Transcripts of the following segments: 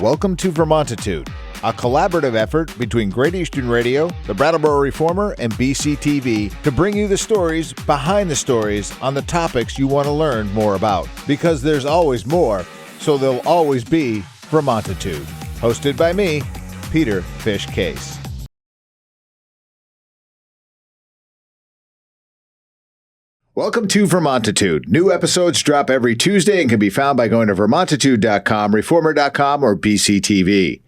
Welcome to Vermontitude, a collaborative effort between Great Eastern Radio, the Brattleboro Reformer, and BCTV to bring you the stories behind the stories on the topics you want to learn more about. Because there's always more, so there'll always be Vermontitude. Hosted by me, Peter Fish Case. Welcome to Vermontitude. New episodes drop every Tuesday and can be found by going to vermontitude.com, reformer.com, or BCTV.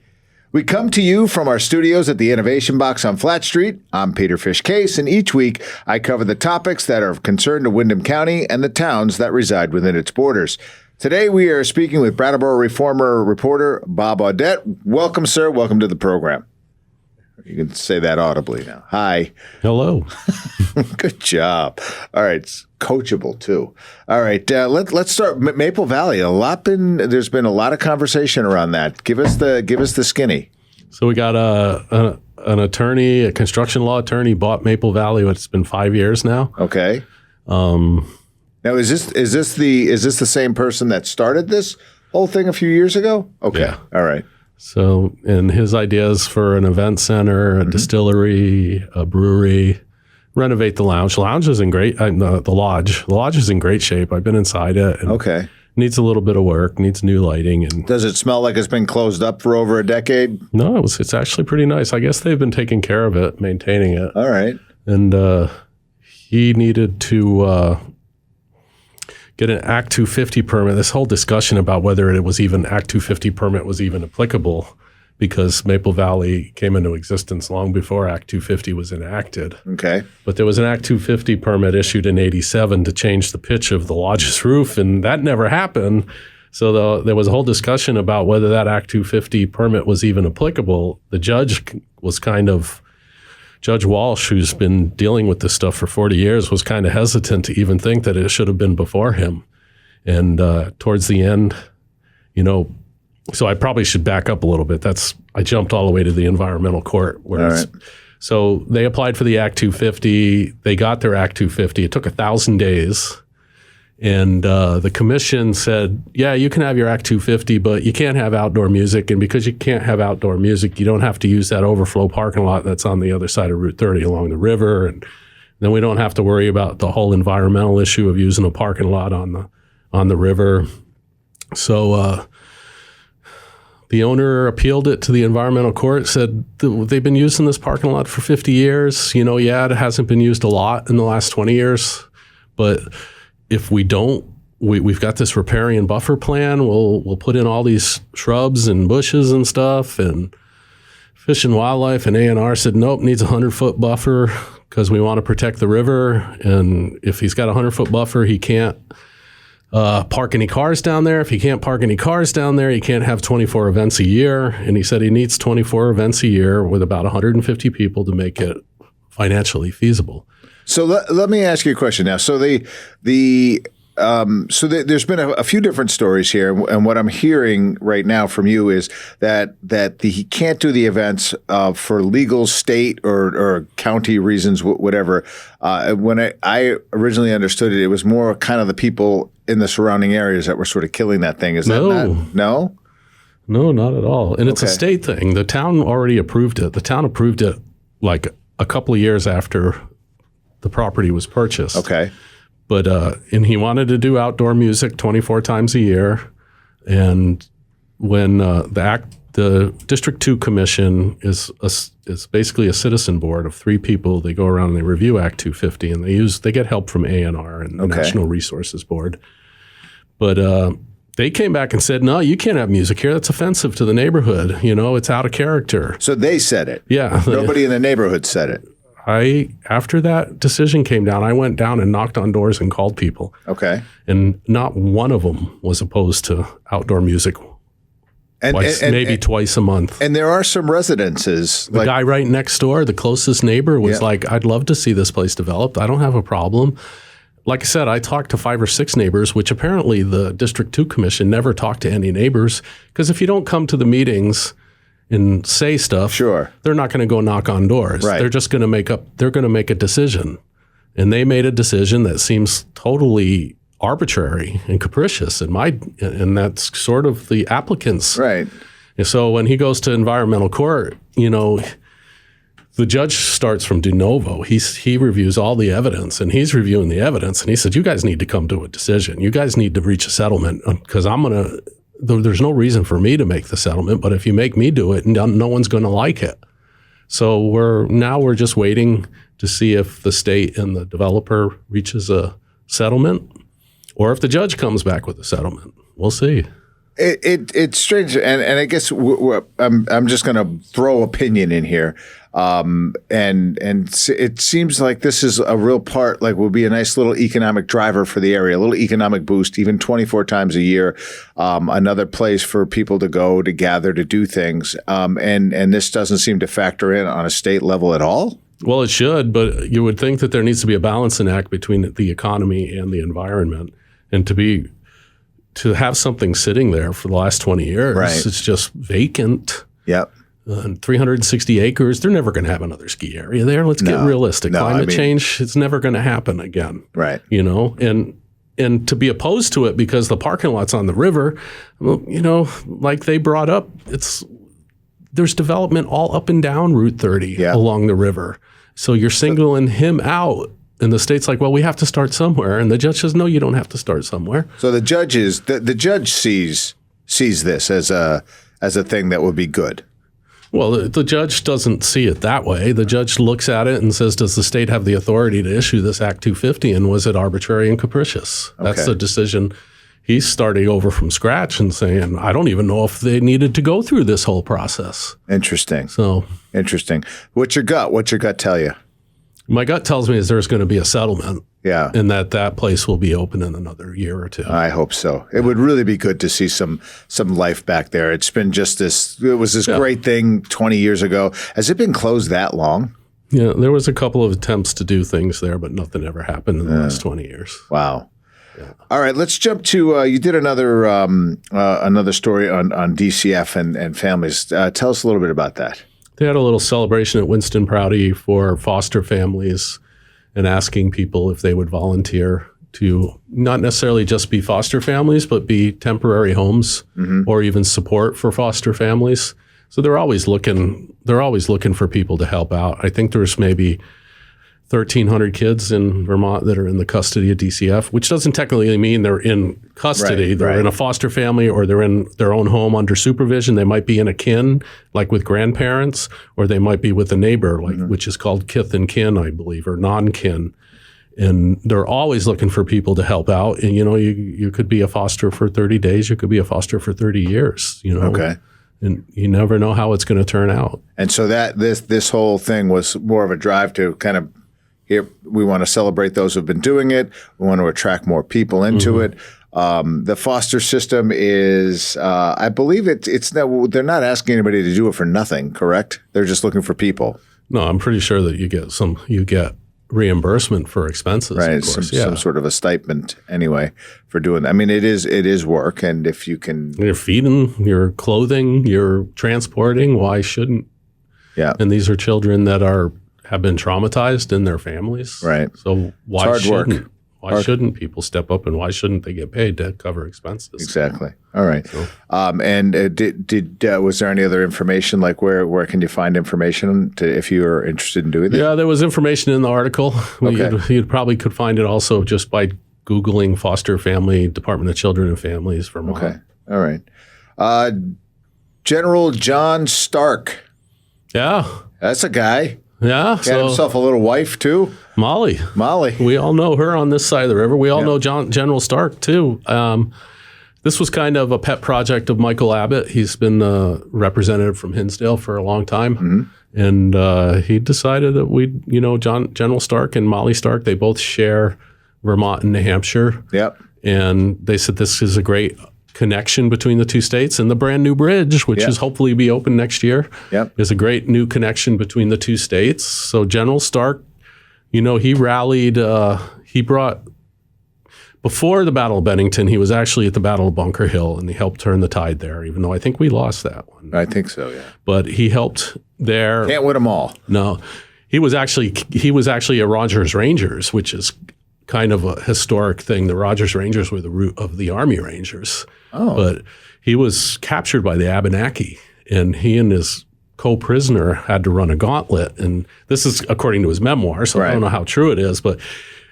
We come to you from our studios at the Innovation Box on Flat Street. I'm Peter Fish Case, and each week I cover the topics that are of concern to Windham County and the towns that reside within its borders. Today we are speaking with Brattleboro Reformer reporter Bob Audette. Welcome, sir. Welcome to the program. You can say that audibly now. Hi. Hello. Good job. All right. It's coachable, too. All right. Let's start. Maple Valley. There's been a lot of conversation around that. Give us the skinny. So we got an attorney, a construction law attorney, bought Maple Valley. It's been 5 years now. Okay. Now, is this the same person that started this whole thing a few years ago? Okay. Yeah. All right. So, and his ideas for an event center, a distillery, a brewery, renovate the lounge. The lounge is in great. The lodge. The lodge is in great shape. I've been inside it. And okay. Needs a little bit of work. Needs new lighting. And does it smell like it's been closed up for over a decade? No, it's actually pretty nice. I guess they've been taking care of it, maintaining it. All right. And he needed to get an Act 250 permit. This whole discussion about whether it was even Act 250 permit was even applicable, because Maple Valley came into existence long before Act 250 was enacted. Okay. But there was an Act 250 permit issued in 87 to change the pitch of the lodge's roof, and that never happened. So there was a whole discussion about whether that Act 250 permit was even applicable. The judge was Judge Walsh, who's been dealing with this stuff for 40 years, was kind of hesitant to even think that it should have been before him. And towards the end, so I probably should back up a little bit. I jumped all the way to the environmental court. So they applied for the Act 250. They got their Act 250. It took 1,000 days. And the commission said, yeah, you can have your Act 250, but you can't have outdoor music. And because you can't have outdoor music, you don't have to use that overflow parking lot that's on the other side of Route 30 along the river. And then we don't have to worry about the whole environmental issue of using a parking lot on the river. So the owner appealed it to the environmental court, said they've been using this parking lot for 50 years. It hasn't been used a lot in the last 20 years, but if we don't, we've got this riparian buffer plan. We'll put in all these shrubs and bushes and stuff. And Fish and Wildlife and A&R said, nope, needs a 100-foot buffer because we want to protect the river. And if he's got a 100-foot buffer, he can't park any cars down there. If he can't park any cars down there, he can't have 24 events a year. And he said he needs 24 events a year with about 150 people to make it financially feasible. So let me ask you a question now. So there's been a few different stories here, and what I'm hearing right now from you is that he can't do the events for legal state or county reasons, whatever. When I originally understood it, it was more kind of the people in the surrounding areas that were sort of killing that thing. Is that not? No? No, not at all. And it's a state thing. The town already approved it. The town approved it like a couple of years after the property was purchased. Okay. But and he wanted to do outdoor music 24 times a year. And when the District 2 Commission is basically a citizen board of 3 people. They go around and they review Act 250, and they get help from A&R and the National Resources Board. But they came back and said, no, you can't have music here. That's offensive to the neighborhood. It's out of character. So they said it. Yeah. Nobody in the neighborhood said it. After that decision came down, I went down and knocked on doors and called people. Okay. And not one of them was opposed to outdoor music. Maybe twice a month. And there are some residences. The guy right next door, the closest neighbor, was like, I'd love to see this place developed. I don't have a problem. Like I said, I talked to 5 or 6 neighbors, which apparently the District 2 Commission never talked to any neighbors. Because if you don't come to the meetings and say stuff, sure, they're not going to go knock on doors. Right. They're just going to make a decision. And they made a decision that seems totally arbitrary and capricious, and that's sort of the applicants. Right. And so when he goes to environmental court, the judge starts from de novo. He reviews all the evidence, and he's reviewing the evidence. And he said, you guys need to come to a decision. You guys need to reach a settlement because there's no reason for me to make the settlement. But if you make me do it, no one's going to like it. So we're just waiting to see if the state and the developer reaches a settlement or if the judge comes back with a settlement. We'll see. It's strange, and I guess I'm just going to throw opinion in here, and it seems like this is a real part. Like, will be a nice little economic driver for the area, a little economic boost, even 24 times a year, another place for people to go, to gather, to do things, and this doesn't seem to factor in on a state level at all. Well, it should, but you would think that there needs to be a balancing act between the economy and the environment, and to have something sitting there for the last 20 years, right. It's just vacant. Yep. 360 acres, they're never going to have another ski area there. Let's get realistic. Climate change, it's never going to happen again. Right. And to be opposed to it because the parking lot's on the river, like they brought up, there's development all up and down Route 30 along the river. So you're singling him out. And the state's like, well, we have to start somewhere. And the judge says, no, you don't have to start somewhere. So the judge sees this as a thing that would be good. Well, the judge doesn't see it that way. The judge looks at it and says, does the state have the authority to issue this Act 250? And was it arbitrary and capricious? Okay. That's the decision. He's starting over from scratch and saying, I don't even know if they needed to go through this whole process. Interesting. What's your gut tell you? My gut tells me is there's going to be a settlement. Yeah. And that place will be open in another year or two. I hope so. It would really be good to see some life back there. It's been just it was this great thing 20 years ago. Has it been closed that long? Yeah, there was a couple of attempts to do things there, but nothing ever happened in the last 20 years. Wow. Yeah. All right, let's jump to you did another story on DCF and families. Tell us a little bit about that. They had a little celebration at Winston Prouty for foster families and asking people if they would volunteer to not necessarily just be foster families, but be temporary homes or even support for foster families. So they're always looking for people to help out. I think there's maybe 1,300 kids in Vermont that are in the custody of DCF, which doesn't technically mean they're in custody. Right, they're in a foster family or they're in their own home under supervision. They might be in a kin, like with grandparents, or they might be with a neighbor, which is called kith and kin, I believe, or non-kin. And they're always looking for people to help out. And, you could be a foster for 30 days. You could be a foster for 30 years, Okay. And you never know how it's going to turn out. And so that this whole thing was more of a drive to kind of, here, we want to celebrate those who've been doing it. We want to attract more people into it. The foster system is, I believe they're not asking anybody to do it for nothing, correct? They're just looking for people. No, I'm pretty sure that you get reimbursement for expenses. Right, of course. Some sort of a stipend anyway for doing that. I mean, it is work, and if you can, you're feeding, you're clothing, you're transporting. Why shouldn't? Yeah, and these are children that have been traumatized in their families. Right. So why shouldn't people step up, and why shouldn't they get paid to cover expenses? Exactly. All right. So, and was there any other information, like where can you find information if you are interested in doing that? Yeah, there was information in the article. Okay. You probably could find it also just by Googling Foster Family, Department of Children and Families, Vermont. Okay. All right. General John Stark. Yeah. That's a guy. Yeah. He had himself a little wife, too. Molly. We all know her on this side of the river. We all know General Stark, too. This was kind of a pet project of Michael Abbott. He's been a representative from Hinsdale for a long time. And he decided that General Stark and Molly Stark, they both share Vermont and New Hampshire. Yep. And they said this is a great connection between the two states, and the brand new bridge, which is hopefully be open next year, is a great new connection between the two states. So General Stark, he rallied, before the Battle of Bennington, he was actually at the Battle of Bunker Hill, and he helped turn the tide there, even though I think we lost that one. I think so, yeah. But he helped there. Can't win them all. No. He was actually a Rogers Rangers, which is kind of a historic thing. The Rogers Rangers were the root of the Army Rangers. But he was captured by the Abenaki, and he and his co-prisoner had to run a gauntlet. And this is according to his memoir, so I don't know how true it is, but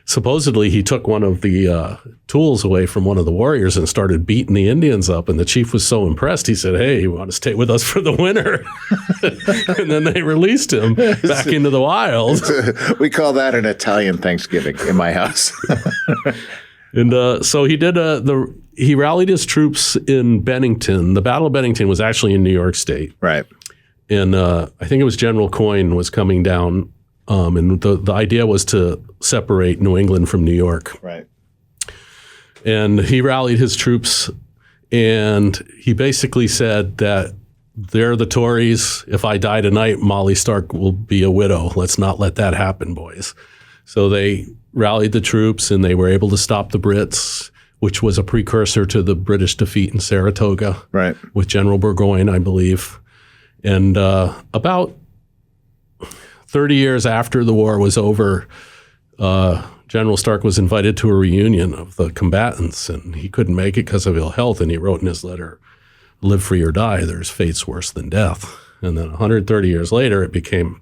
supposedly he took one of the tools away from one of the warriors and started beating the Indians up. And the chief was so impressed, he said, "Hey, you want to stay with us for the winter?" And then they released him back into the wild. We call that an Italian Thanksgiving in my house. And so he did he rallied his troops in Bennington. The Battle of Bennington was actually in New York State. Right. And I think it was General Coyne was coming down. And the idea was to separate New England from New York. Right. And he rallied his troops, and he basically said that they're the Tories. If I die tonight, Molly Stark will be a widow. Let's not let that happen, boys. So they rallied the troops, and they were able to stop the Brits, which was a precursor to the British defeat in Saratoga, right, with General Burgoyne, I believe. And about 30 years after the war was over, General Stark was invited to a reunion of the combatants, and he couldn't make it because of ill health. And he wrote in his letter, "Live free or die, there's fates worse than death." And then 130 years later,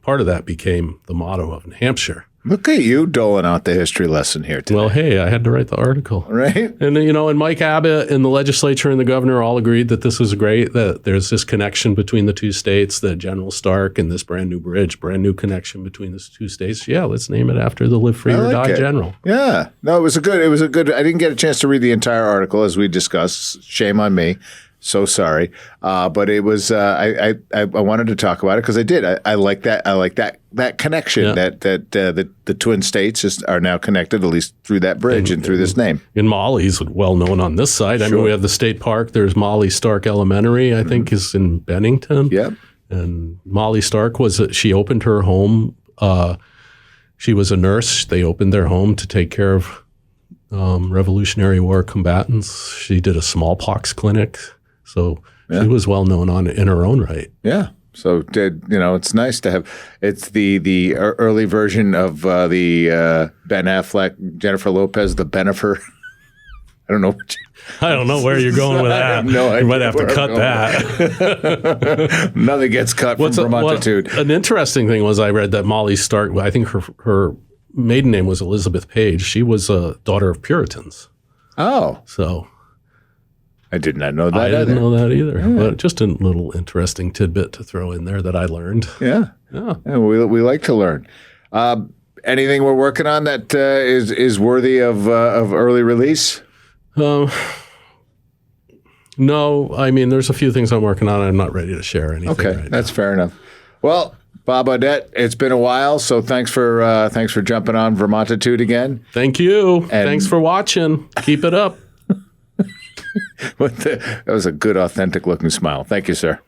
part of that became the motto of New Hampshire. Look at you doling out the history lesson here today. Well, hey, I had to write the article. Right. And, and Mike Abbott and the legislature and the governor all agreed that this was great, that there's this connection between the two states, that General Stark and this brand new bridge, brand new connection between the two states. Yeah, let's name it after the Live Free or Die General. Yeah. No, it was a good, I didn't get a chance to read the entire article as we discussed. Shame on me. So sorry. But it was, I wanted to talk about it because I did. I like that. I like that connection that the twin states are now connected, at least through that bridge and through this name. And Molly's well known on this side. I mean, we have the state park. There's Molly Stark Elementary, I think, is in Bennington. Yep. And Molly Stark she opened her home. She was a nurse. They opened their home to take care of Revolutionary War combatants. She did a smallpox clinic. So she was well known in her own right. Yeah. So it's nice to have. It's the early version of the Ben Affleck, Jennifer Lopez, the Benifer. I don't know. I don't know where you're going with that. You might have to cut that. Nothing gets cut from Vermontitude. An interesting thing was I read that Molly Stark, I think her maiden name was Elizabeth Page. She was a daughter of Puritans. Oh. So I did not know that I didn't know that either. Yeah. But just a little interesting tidbit to throw in there that I learned. Yeah. We like to learn. Anything we're working on that is worthy of early release? No. I mean, there's a few things I'm working on. I'm not ready to share anything right that's now. Fair enough. Well, Bob Audette, it's been a while, so thanks for jumping on Vermontitude again. Thank you. And thanks for watching. Keep it up. That was a good, authentic-looking smile. Thank you, sir.